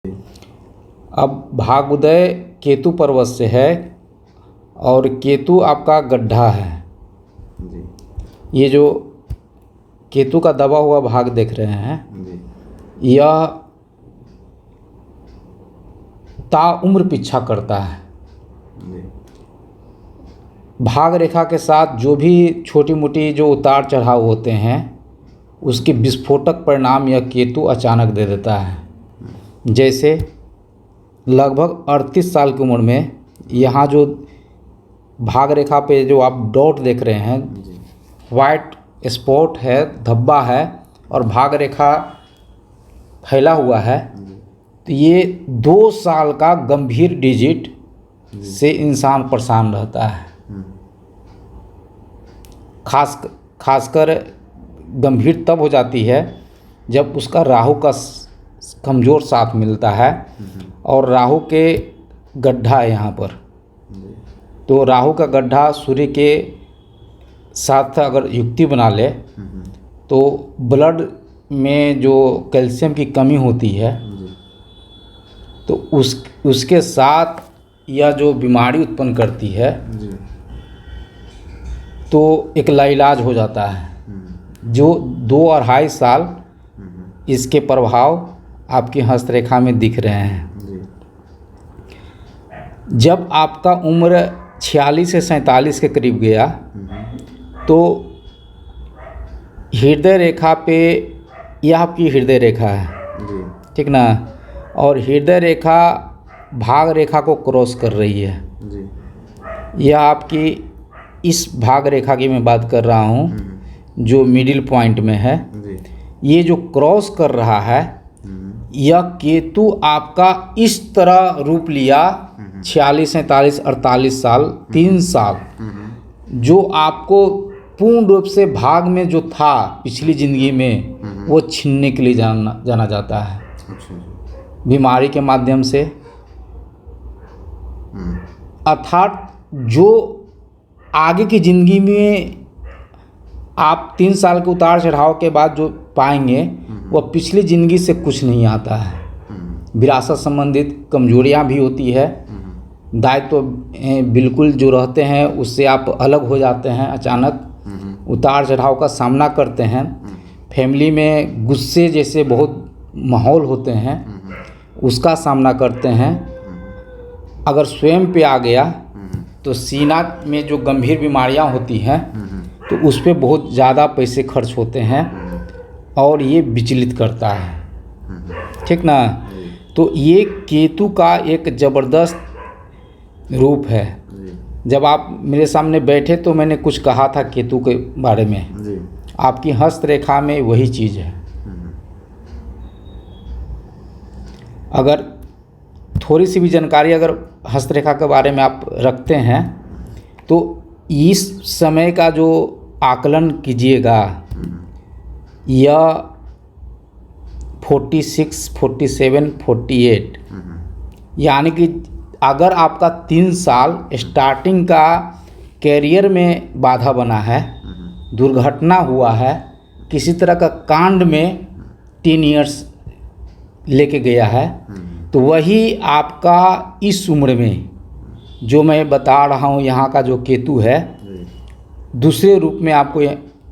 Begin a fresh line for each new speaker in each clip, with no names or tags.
अब भाग्योदय केतु पर्वत से है और केतु आपका गड्ढा है। ये जो केतु का दबा हुआ भाग देख रहे हैं, यह ताउम्र पीछा करता है। भाग रेखा के साथ जो भी छोटी मोटी जो उतार चढ़ाव होते हैं, उसके विस्फोटक परिणाम यह केतु अचानक दे देता है। जैसे लगभग 38 साल की उम्र में यहाँ जो भाग रेखा पे जो आप डॉट देख रहे हैं, वाइट स्पॉट है, धब्बा है और भाग रेखा फैला हुआ है, तो ये 2 साल का गंभीर डिजिट से इंसान परेशान रहता है। खासकर गंभीर तब हो जाती है जब उसका राहु का कमज़ोर साथ मिलता है और राहु के गड्ढा है यहाँ पर। तो राहु का गड्ढा सूर्य के साथ अगर युक्ति बना ले तो ब्लड में जो कैल्शियम की कमी होती है, तो उसके साथ यह जो बीमारी उत्पन्न करती है, तो एक लाइलाज हो जाता है। जो 2-2.5 साल इसके प्रभाव आपकी हस्तरेखा में दिख रहे हैं। जब आपका उम्र 46 से 47 के करीब गया, तो हृदय रेखा पे, यह आपकी हृदय रेखा है, ठीक ना, और हृदय रेखा भाग रेखा को क्रॉस कर रही है। यह आपकी इस भाग रेखा की मैं बात कर रहा हूँ जो मिडिल पॉइंट में है। ये जो क्रॉस कर रहा है, यह केतु आपका इस तरह रूप लिया 46, 47, 48 साल, 3 साल, जो आपको पूर्ण रूप से भाग में जो था पिछली ज़िंदगी में, वो छीनने के लिए जाना जाता है बीमारी के माध्यम से। अर्थात जो आगे की ज़िंदगी में आप 3 साल के उतार चढ़ाव के बाद जो पाएंगे, वह पिछली ज़िंदगी से कुछ नहीं आता है। विरासत संबंधित कमजोरियां भी होती है, दायित्व बिल्कुल जो रहते हैं उससे आप अलग हो जाते हैं, अचानक उतार चढ़ाव का सामना करते हैं। फैमिली में गुस्से जैसे बहुत माहौल होते हैं, उसका सामना करते हैं। अगर स्वयं पे आ गया तो सीना में जो गंभीर बीमारियां होती हैं, तो उस पर बहुत ज़्यादा पैसे खर्च होते हैं और ये विचलित करता है, ठीक ना। तो ये केतु का एक ज़बरदस्त रूप है। जब आप मेरे सामने बैठे तो मैंने कुछ कहा था केतु के बारे में, आपकी हस्तरेखा में वही चीज़ है। अगर थोड़ी सी भी जानकारी अगर हस्तरेखा के बारे में आप रखते हैं, तो इस समय का जो आकलन कीजिएगा, यह 46, 47, 48, यानी कि अगर आपका 3 साल स्टार्टिंग का कैरियर में बाधा बना है, दुर्घटना हुआ है, किसी तरह का कांड में 10 इयर्स लेके गया है, तो वही आपका इस उम्र में जो मैं बता रहा हूँ, यहाँ का जो केतु है, दूसरे रूप में आपको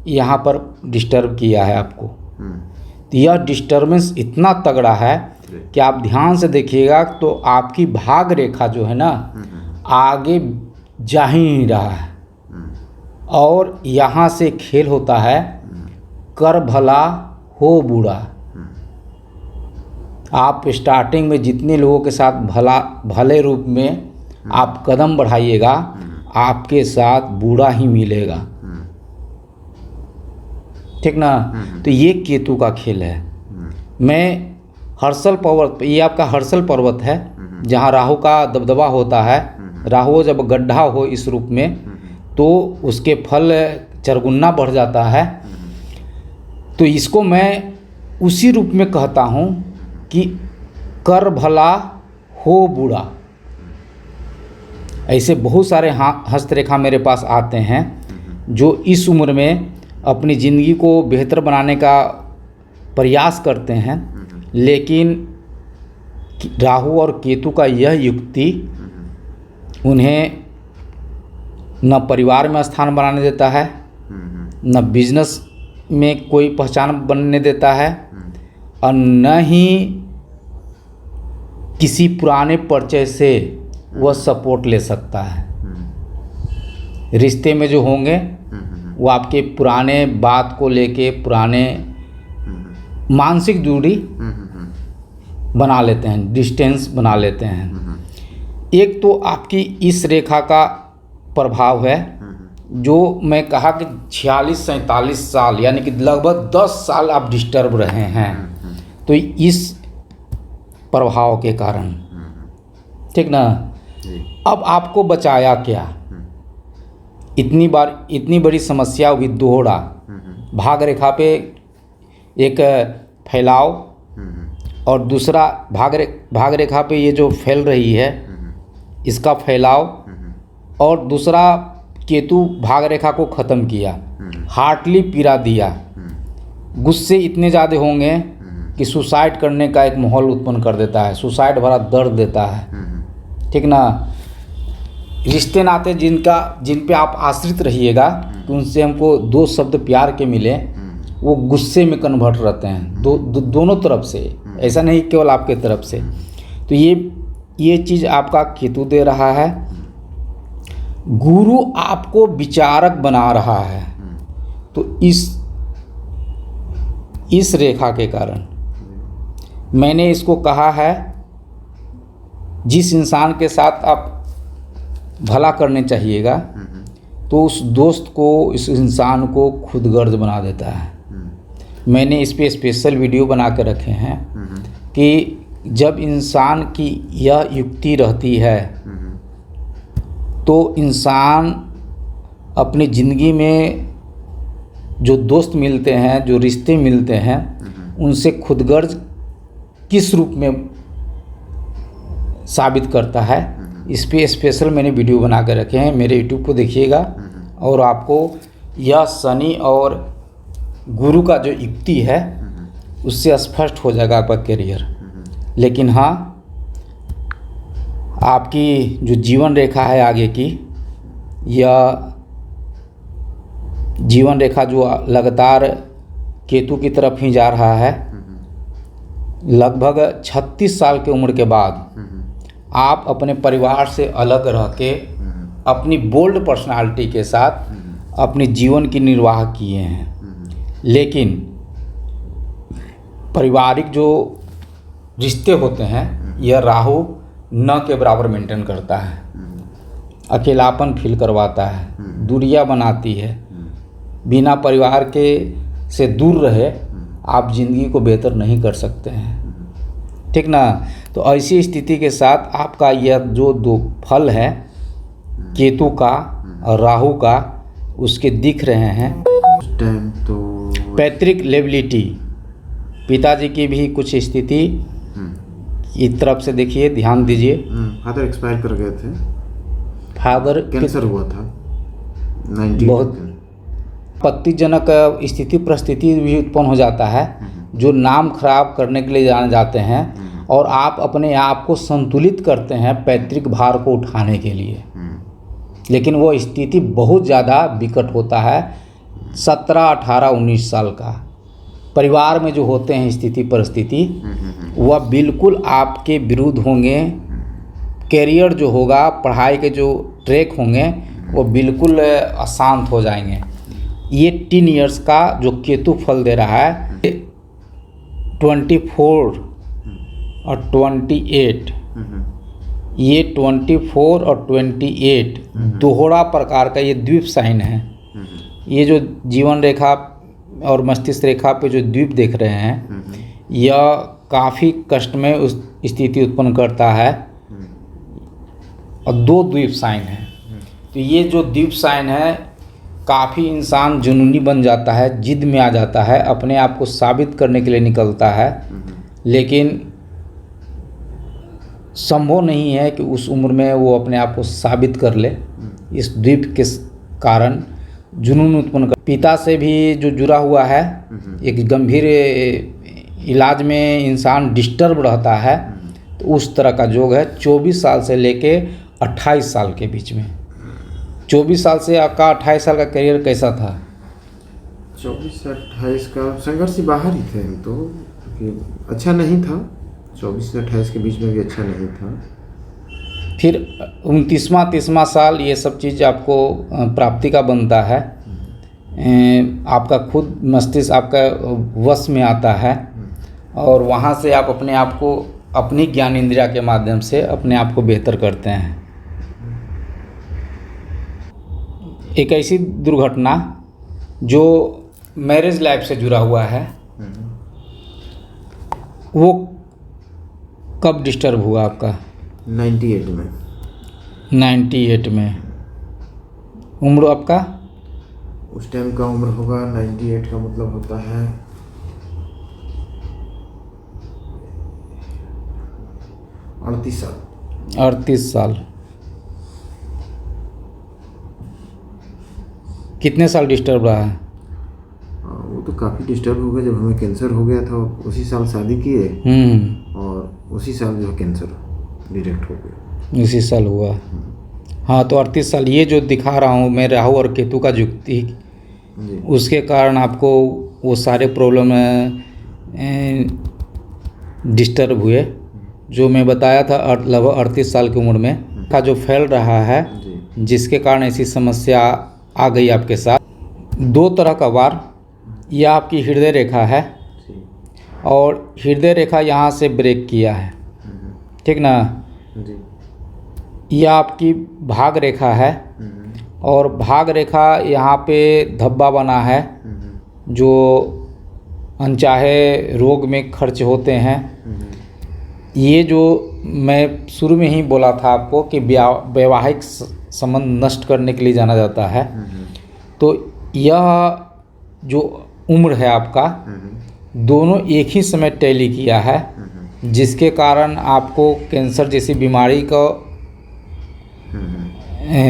यहाँ पर डिस्टर्ब किया है आपको। तो यह डिस्टर्बेंस इतना तगड़ा है कि आप ध्यान से देखिएगा तो आपकी भाग रेखा जो है ना, आगे जा ही नहीं रहा है। और यहाँ से खेल होता है, कर भला हो बुरा। आप स्टार्टिंग में जितने लोगों के साथ भले रूप में आप कदम बढ़ाइएगा, आपके साथ बुरा ही मिलेगा, ठीक ना। तो ये केतु का खेल है। मैं हर्षल पर्वत, ये आपका हर्षल पर्वत है जहाँ राहु का दबदबा होता है। राहु जब गड्ढा हो इस रूप में, तो उसके फल चरगुना बढ़ जाता है। तो इसको मैं उसी रूप में कहता हूँ कि कर भला हो बुरा। ऐसे बहुत सारे हस्तरेखा मेरे पास आते हैं जो इस उम्र में अपनी ज़िंदगी को बेहतर बनाने का प्रयास करते हैं, लेकिन राहु और केतु का यह युक्ति उन्हें न परिवार में स्थान बनाने देता है, न बिजनेस में कोई पहचान बनने देता है, और न ही किसी पुराने परिचय से वह सपोर्ट ले सकता है। रिश्ते में जो होंगे वो आपके पुराने बात को लेके पुराने मानसिक दूरी बना लेते हैं, डिस्टेंस बना लेते हैं। एक तो आपकी इस रेखा का प्रभाव है, जो मैं कहा कि 46-47 साल यानी कि लगभग 10 साल आप डिस्टर्ब रहे हैं, तो इस प्रभाव के कारण, ठीक ना। अब आपको बचाया क्या? इतनी बड़ी समस्या भी दोहरा भाग रेखा पे एक फैलाव, और दूसरा भाग रेखा पे ये जो फैल रही है इसका फैलाव, और दूसरा केतु भाग रेखा को ख़त्म किया, हार्टली पीड़ा दिया, गुस्से इतने ज़्यादा होंगे कि सुसाइड करने का एक माहौल उत्पन्न कर देता है, सुसाइड भरा दर्द देता है, ठीक ना। रिश्ते नाते जिन पे आप आश्रित रहिएगा कि उनसे हमको 2 शब्द प्यार के मिले, वो गुस्से में कन्वर्ट रहते हैं, दोनों तरफ से, ऐसा नहीं केवल आपके तरफ से। तो ये चीज़ आपका केतु दे रहा है। गुरु आपको विचारक बना रहा है, तो इस रेखा के कारण मैंने इसको कहा है, जिस इंसान के साथ आप भला करने चाहिएगा तो उस दोस्त को, इस इंसान को खुदगर्ज बना देता है। मैंने इस पे स्पेशल वीडियो बना के रखे हैं कि जब इंसान की यह युक्ति रहती है तो इंसान अपनी ज़िंदगी में जो दोस्त मिलते हैं, जो रिश्ते मिलते हैं, उनसे खुदगर्ज किस रूप में साबित करता है, इस पे स्पेशल मैंने वीडियो बना कर रखे हैं। मेरे यूट्यूब को देखिएगा और आपको यह शनि और गुरु का जो युक्ति है उससे स्पष्ट हो जाएगा आपका करियर। लेकिन हाँ, आपकी जो जीवन रेखा है आगे की, यह जीवन रेखा जो लगातार केतु की तरफ ही जा रहा है, लगभग 36 साल की उम्र के बाद आप अपने परिवार से अलग रह के अपनी बोल्ड पर्सनालिटी के साथ अपने जीवन की निर्वाह किए हैं। लेकिन पारिवारिक जो रिश्ते होते हैं, यह राहु न के बराबर मेंटेन करता है, अकेलापन फील करवाता है, दूरियां बनाती है। बिना परिवार के से दूर रहे आप ज़िंदगी को बेहतर नहीं कर सकते हैं, ठीक ना। तो ऐसी स्थिति के साथ आपका यह जो 2 फल है केतु का और राहु का, उसके दिख रहे हैं।
उस टाइम तो
पैतृक लेबिलिटी, पिताजी की भी कुछ स्थिति की तरफ से देखिए, ध्यान दीजिए।
फादर एक्सपायर कर गए थे,
फादर
कैंसर हुआ था 90।
बहुत आपत्तिजनक स्थिति परिस्थिति भी उत्पन्न हो जाता है, जो नाम खराब करने के लिए जाने जाते हैं, और आप अपने आप को संतुलित करते हैं पैतृक भार को उठाने के लिए। लेकिन वो स्थिति बहुत ज़्यादा विकट होता है 17, 18, 19 साल का। परिवार में जो होते हैं स्थिति परिस्थिति, वह बिल्कुल आपके विरुद्ध होंगे। कैरियर जो होगा, पढ़ाई के जो ट्रैक होंगे, वो बिल्कुल अशांत हो जाएंगे। ये 10 इयर्स का जो केतु फल दे रहा है, 24 और 28, ये 24 और 28 दोहरा प्रकार का ये द्वीप साइन है। ये जो जीवन रेखा और मस्तिष्क रेखा पे जो द्वीप देख रहे हैं, यह काफ़ी कष्टमय उस स्थिति उत्पन्न करता है, और 2 द्वीप साइन है। तो ये जो द्वीप साइन है, काफ़ी इंसान जुनूनी बन जाता है, जिद में आ जाता है, अपने आप को साबित करने के लिए निकलता है, लेकिन संभव नहीं है कि उस उम्र में वो अपने आप को साबित कर ले। इस द्वीप के कारण जुनून उत्पन्न कर, पिता से भी जो जुड़ा हुआ है, एक गंभीर इलाज में इंसान डिस्टर्ब रहता है, तो उस तरह का योग है 24 साल से लेके 28 साल के बीच में। 24 साल से आपका 28 साल का करियर कैसा था?
24 से 28 का संघर्ष से बाहर ही थे हम तो, कि अच्छा नहीं था। 24 से 28 के बीच में भी अच्छा नहीं था।
फिर 29वां साल ये सब चीज़ आपको प्राप्ति का बनता है। आपका खुद मस्तिष्क आपका वश में आता है और वहाँ से आप अपने आप को अपनी ज्ञान इंद्रिया के माध्यम से अपने आप को बेहतर करते हैं। एक ऐसी दुर्घटना जो मैरिज लाइफ से जुड़ा हुआ है, वो कब डिस्टर्ब हुआ आपका?
98 में।
98 में। उम्र आपका?
उस टाइम का उम्र होगा 98 का मतलब होता है 38 साल।
38 साल। कितने साल डिस्टर्ब रहा है?
वो तो काफ़ी डिस्टर्ब हो गया। जब हमें कैंसर हो गया था उसी साल शादी किए और उसी साल जो कैंसर डायरेक्ट हो गया।
इसी साल हुआ। हाँ, तो 38 साल ये जो दिखा रहा हूँ मैं, राहु और केतु का युक्ति, उसके कारण आपको वो सारे प्रॉब्लम डिस्टर्ब हुए जो मैं बताया था। लगभग 38 साल की उम्र में का जो फैल रहा है, जिसके कारण ऐसी समस्या आ गई आपके साथ। 2 तरह का वार, यह आपकी हृदय रेखा है और हृदय रेखा यहाँ से ब्रेक किया है, ठीक ना। यह आपकी भाग रेखा है और भाग रेखा यहाँ पे धब्बा बना है जो अनचाहे रोग में खर्च होते हैं। ये जो मैं शुरू में ही बोला था आपको कि वैवाहिक संबंध नष्ट करने के लिए जाना जाता है, तो यह जो उम्र है आपका, दोनों एक ही समय टैली किया है, जिसके कारण आपको कैंसर जैसी बीमारी का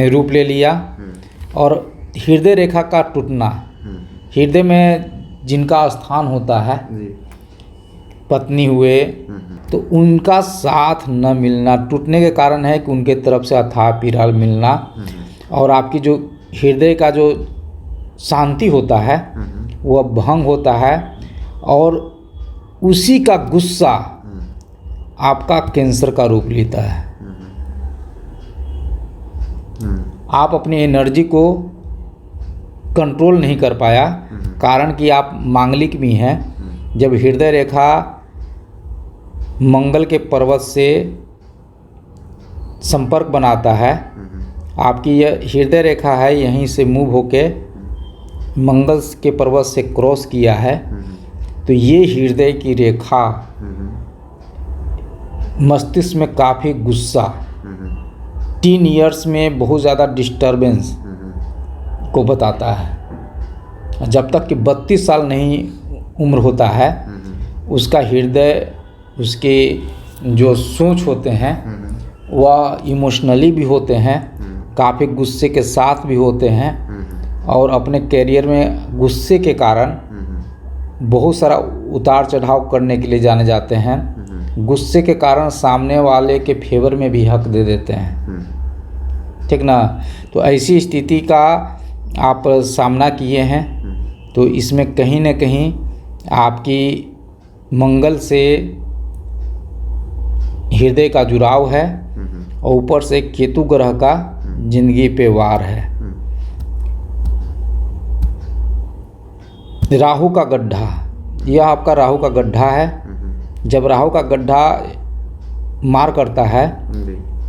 रूप ले लिया। और हृदय रेखा का टूटना, हृदय में जिनका स्थान होता है, पत्नी हुए, तो उनका साथ न मिलना टूटने के कारण है कि उनके तरफ से अथाह पीड़ा मिलना और आपकी जो हृदय का जो शांति होता है वह भंग होता है और उसी का गुस्सा आपका कैंसर का रूप लेता है। आप अपनी एनर्जी को कंट्रोल नहीं कर पाया, कारण कि आप मांगलिक भी हैं। जब हृदय रेखा मंगल के पर्वत से संपर्क बनाता है, आपकी यह हृदय रेखा है, यहीं से मूव होके मंगल के पर्वत से क्रॉस किया है, तो ये हृदय की रेखा मस्तिष्क में काफ़ी गुस्सा, टीन ईयर्स में बहुत ज़्यादा डिस्टर्बेंस को बताता है। जब तक कि 32 साल नहीं उम्र होता है, उसका हृदय, उसके जो सोच होते हैं वह इमोशनली भी होते हैं, काफ़ी गुस्से के साथ भी होते हैं और अपने कैरियर में गुस्से के कारण बहुत सारा उतार चढ़ाव करने के लिए जाने जाते हैं। गुस्से के कारण सामने वाले के फेवर में भी हक दे देते हैं, ठीक ना। तो ऐसी स्थिति का आप सामना किए हैं, तो इसमें कहीं न कहीं आपकी मंगल से हृदय का जुड़ाव है और ऊपर से केतु ग्रह का जिंदगी पे वार है। राहु का गड्ढा, यह आपका राहु का गड्ढा है। जब राहु का गड्ढा मार करता है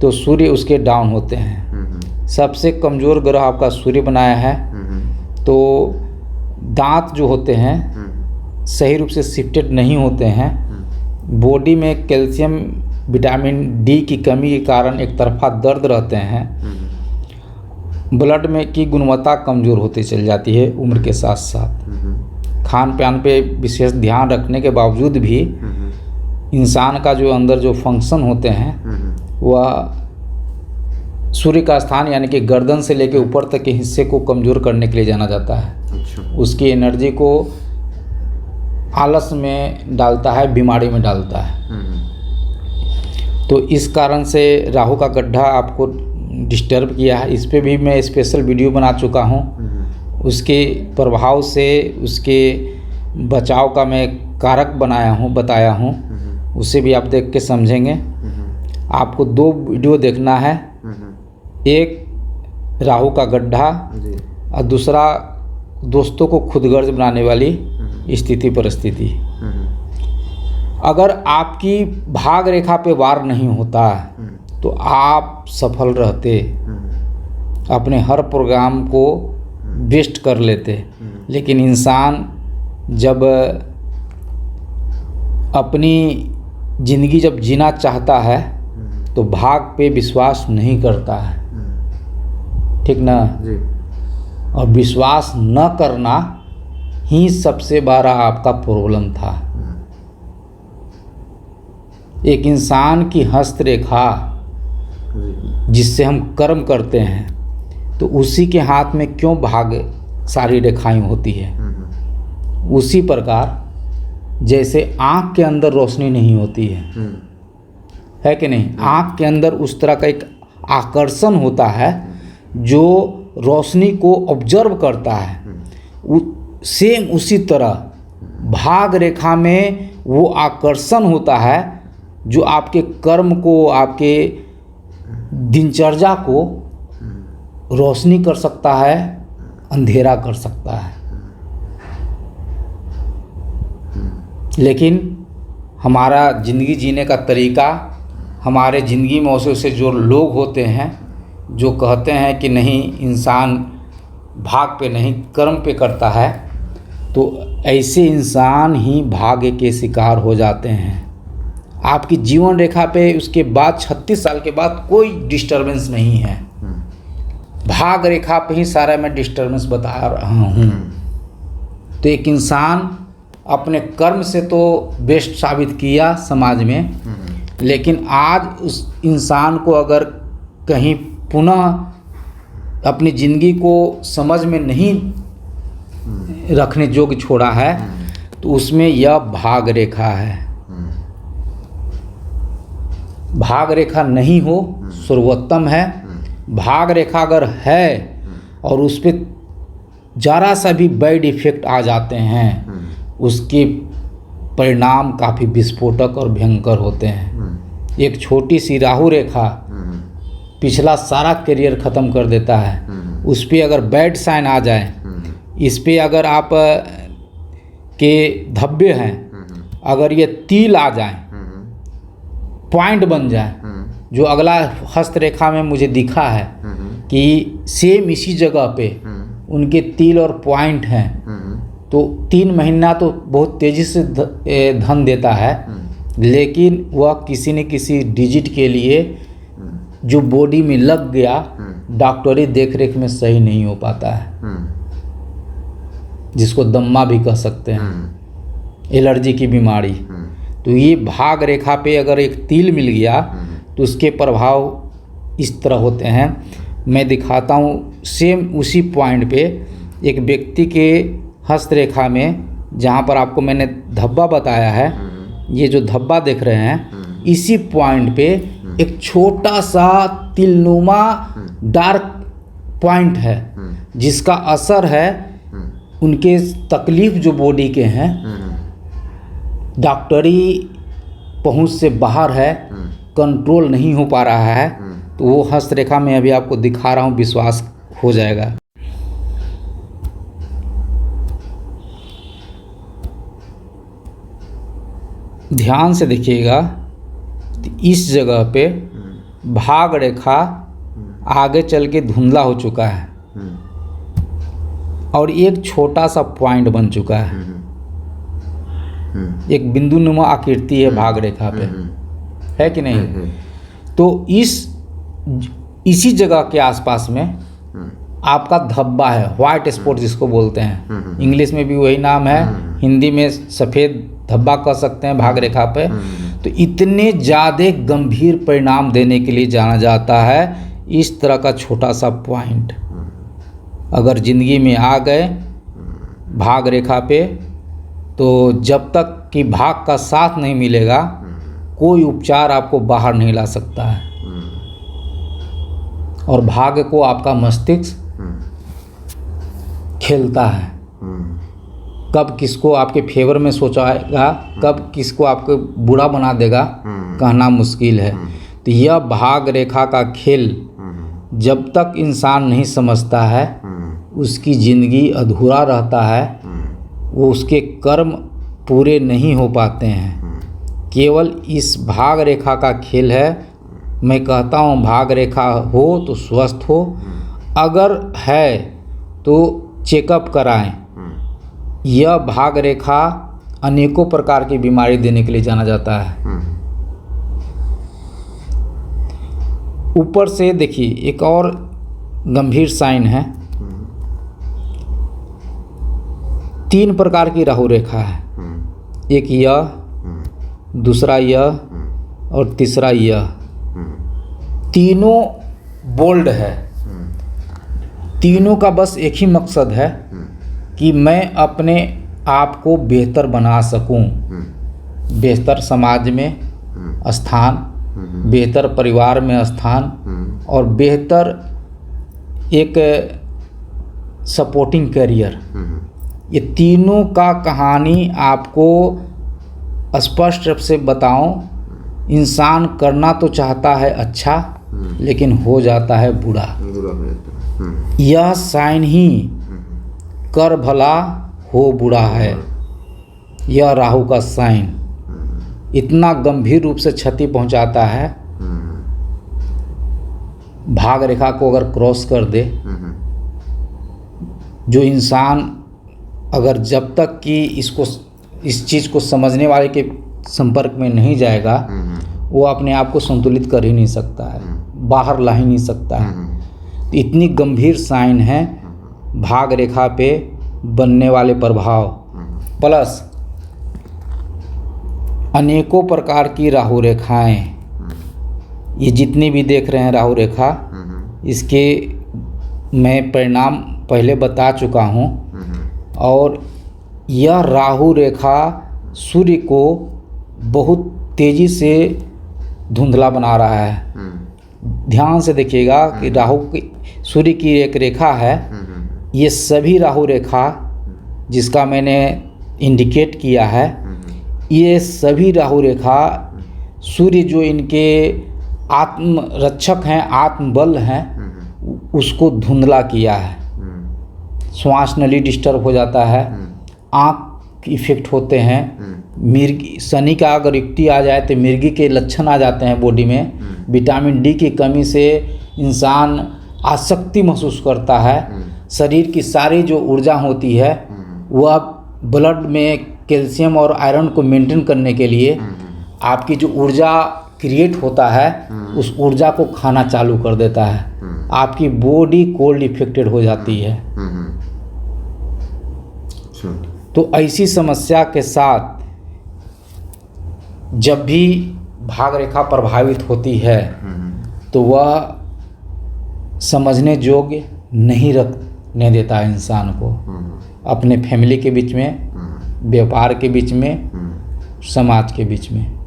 तो सूर्य उसके डाउन होते हैं। सबसे कमज़ोर ग्रह आपका सूर्य बनाया है, तो दांत जो होते हैं सही रूप से शिफ्टेड नहीं होते हैं। बॉडी में कैल्शियम, विटामिन डी की कमी के कारण एक तरफा दर्द रहते हैं। ब्लड में की गुणवत्ता कमज़ोर होती चली जाती है उम्र के साथ साथ। खान पान पे विशेष ध्यान रखने के बावजूद भी इंसान का जो अंदर जो फंक्शन होते हैं वह सूर्य का स्थान यानी कि गर्दन से लेकर ऊपर तक के हिस्से को कमज़ोर करने के लिए जाना जाता है।
अच्छा।
उसकी एनर्जी को आलस में डालता है, बीमारी में डालता है। तो इस कारण से राहु का गड्ढा आपको डिस्टर्ब किया है। इस पे भी मैं स्पेशल वीडियो बना चुका हूँ। उसके प्रभाव से उसके बचाव का मैं कारक बताया हूँ। उसे भी आप देख के समझेंगे। आपको 2 वीडियो देखना है, एक राहु का गड्ढा और दूसरा दोस्तों को खुदगर्ज बनाने वाली स्थिति परिस्थिति। अगर आपकी भाग रेखा पे वार नहीं होता तो आप सफल रहते, अपने हर प्रोग्राम को बेस्ट कर लेते। लेकिन इंसान जब अपनी ज़िंदगी जब जीना चाहता है तो भाग पे विश्वास नहीं करता है, ठीक ना
जी।
और विश्वास न करना ही सबसे बड़ा आपका प्रॉब्लम था। एक इंसान की हस्तरेखा जिससे हम कर्म करते हैं तो उसी के हाथ में क्यों भाग सारी रेखाएं होती है। उसी प्रकार जैसे आँख के अंदर रोशनी नहीं होती है कि नहीं, आँख के अंदर उस तरह का एक आकर्षण होता है जो रोशनी को ऑब्जर्व करता है। सेम उसी तरह भाग रेखा में वो आकर्षण होता है जो आपके कर्म को, आपके दिनचर्या को रोशनी कर सकता है, अंधेरा कर सकता है। लेकिन हमारा ज़िंदगी जीने का तरीका, हमारे ज़िंदगी में ऐसे जो लोग होते हैं जो कहते हैं कि नहीं इंसान भाग पे नहीं कर्म पे करता है, तो ऐसे इंसान ही भाग्य के शिकार हो जाते हैं। आपकी जीवन रेखा पे उसके बाद 36 साल के बाद कोई डिस्टरबेंस नहीं है। भाग रेखा पे ही सारा मैं डिस्टरबेंस बता रहा हूँ। तो एक इंसान अपने कर्म से तो बेस्ट साबित किया समाज में, लेकिन आज उस इंसान को अगर कहीं पुनः अपनी ज़िंदगी को समझ में नहीं रखने योग्य छोड़ा है तो उसमें यह भाग रेखा है। भाग रेखा नहीं हो सर्वोत्तम है। भाग रेखा अगर है और उस पर ज़रा सा भी बैड इफेक्ट आ जाते हैं, उसके परिणाम काफ़ी विस्फोटक और भयंकर होते हैं। एक छोटी सी राहु रेखा पिछला सारा करियर ख़त्म कर देता है। उस पर अगर बैड साइन आ जाए, इस पे अगर आप के धब्बे हैं, अगर ये तिल आ जाए, पॉइंट बन जाए, जो अगला हस्तरेखा में मुझे दिखा है कि सेम इसी जगह पे उनके तिल और पॉइंट हैं, तो 3 महीना तो बहुत तेज़ी से धन देता है, लेकिन वह किसी न किसी डिजिट के लिए जो बॉडी में लग गया डॉक्टरी देखरेख में सही नहीं हो पाता है, जिसको दम्मा भी कह सकते हैं, एलर्जी की बीमारी। तो ये भाग रेखा पे अगर एक तिल मिल गया तो उसके प्रभाव इस तरह होते हैं। मैं दिखाता हूँ सेम उसी पॉइंट पे एक व्यक्ति के हस्तरेखा में, जहाँ पर आपको मैंने धब्बा बताया है, ये जो धब्बा देख रहे हैं, इसी पॉइंट पे एक छोटा सा तिलनुमा डार्क पॉइंट है, जिसका असर है उनके तकलीफ जो बॉडी के हैं, डॉक्टरी पहुंच से बाहर है, कंट्रोल नहीं हो पा रहा है। तो वो हस्तरेखा में अभी आपको दिखा रहा हूँ, विश्वास हो जाएगा। ध्यान से देखिएगा, इस जगह पे भाग रेखा आगे चल के धुंधला हो चुका है और एक छोटा सा पॉइंट बन चुका है, एक बिंदु नुमा आकृति है भाग रेखा पे, है कि नहीं। तो इसी जगह के आसपास में आपका धब्बा है, व्हाइट स्पॉट जिसको बोलते हैं, इंग्लिश में भी वही नाम है, हिंदी में सफ़ेद धब्बा कह सकते हैं भाग रेखा पे। तो इतने ज़्यादा गंभीर परिणाम देने के लिए जाना जाता है इस तरह का छोटा सा पॉइंट। अगर ज़िंदगी में आ गए भाग रेखा पे, तो जब तक कि भाग का साथ नहीं मिलेगा कोई उपचार आपको बाहर नहीं ला सकता है। और भाग्य को आपका मस्तिष्क खेलता है, कब किसको आपके फेवर में सोचाएगा, कब किसको आपको बुरा बना देगा, कहना मुश्किल है। तो यह भाग रेखा का खेल जब तक इंसान नहीं समझता है, उसकी ज़िंदगी अधूरा रहता है, वो उसके कर्म पूरे नहीं हो पाते हैं। केवल इस भाग रेखा का खेल है। मैं कहता हूँ भाग रेखा हो तो स्वस्थ हो, अगर है तो चेकअप कराएं। यह भाग रेखा अनेकों प्रकार की बीमारी देने के लिए जाना जाता है। ऊपर से देखिए एक और गंभीर साइन है। 3 प्रकार की राहु रेखा है, एक यह, दूसरा यह और तीसरा यह। तीनों बोल्ड है, तीनों का बस एक ही मकसद है कि मैं अपने आप को बेहतर बना सकूं, बेहतर समाज में स्थान, बेहतर परिवार में स्थान और बेहतर एक सपोर्टिंग करियर। ये तीनों का कहानी आपको स्पष्ट रूप से बताऊं। इंसान करना तो चाहता है अच्छा, लेकिन हो जाता है बुरा। यह साइन ही कर भला हो बुरा है। यह राहु का साइन इतना गंभीर रूप से क्षति पहुंचाता है। भाग रेखा को अगर क्रॉस कर दे, जो इंसान अगर जब तक कि इस चीज़ को समझने वाले के संपर्क में नहीं जाएगा, वो अपने आप को संतुलित कर ही नहीं सकता है, बाहर ला ही नहीं सकता है। तो इतनी गंभीर साइन है भाग रेखा पे बनने वाले प्रभाव, प्लस अनेकों प्रकार की राहु रेखाएं। ये जितनी भी देख रहे हैं राहु रेखा, इसके मैं परिणाम पहले बता चुका हूँ। और यह राहु रेखा सूर्य को बहुत तेज़ी से धुंधला बना रहा है। ध्यान से देखिएगा कि राहु की सूर्य की एक रेखा है, ये सभी राहु रेखा जिसका मैंने इंडिकेट किया है, ये सभी राहु रेखा सूर्य जो इनके आत्म रक्षक हैं, आत्मबल हैं, उसको धुंधला किया है। श्वास नली डिस्टर्ब हो जाता है, आँख इफेक्ट होते हैं, मिर्गी शनि का अगर युक्ति आ जाए तो मिर्गी के लक्षण आ जाते हैं बॉडी में। विटामिन डी की कमी से इंसान आसक्ति महसूस करता है। शरीर की सारी जो ऊर्जा होती है वह ब्लड में कैल्शियम और आयरन को मेंटेन करने के लिए आपकी जो ऊर्जा क्रिएट होता है, उस ऊर्जा को खाना चालू कर देता है। आपकी बॉडी कोल्ड इफेक्टेड हो जाती है। तो ऐसी समस्या के साथ जब भी भाग रेखा प्रभावित होती है तो वह समझने योग्य नहीं रखने देता है इंसान को, अपने फैमिली के बीच में, व्यापार के बीच में, समाज के बीच में।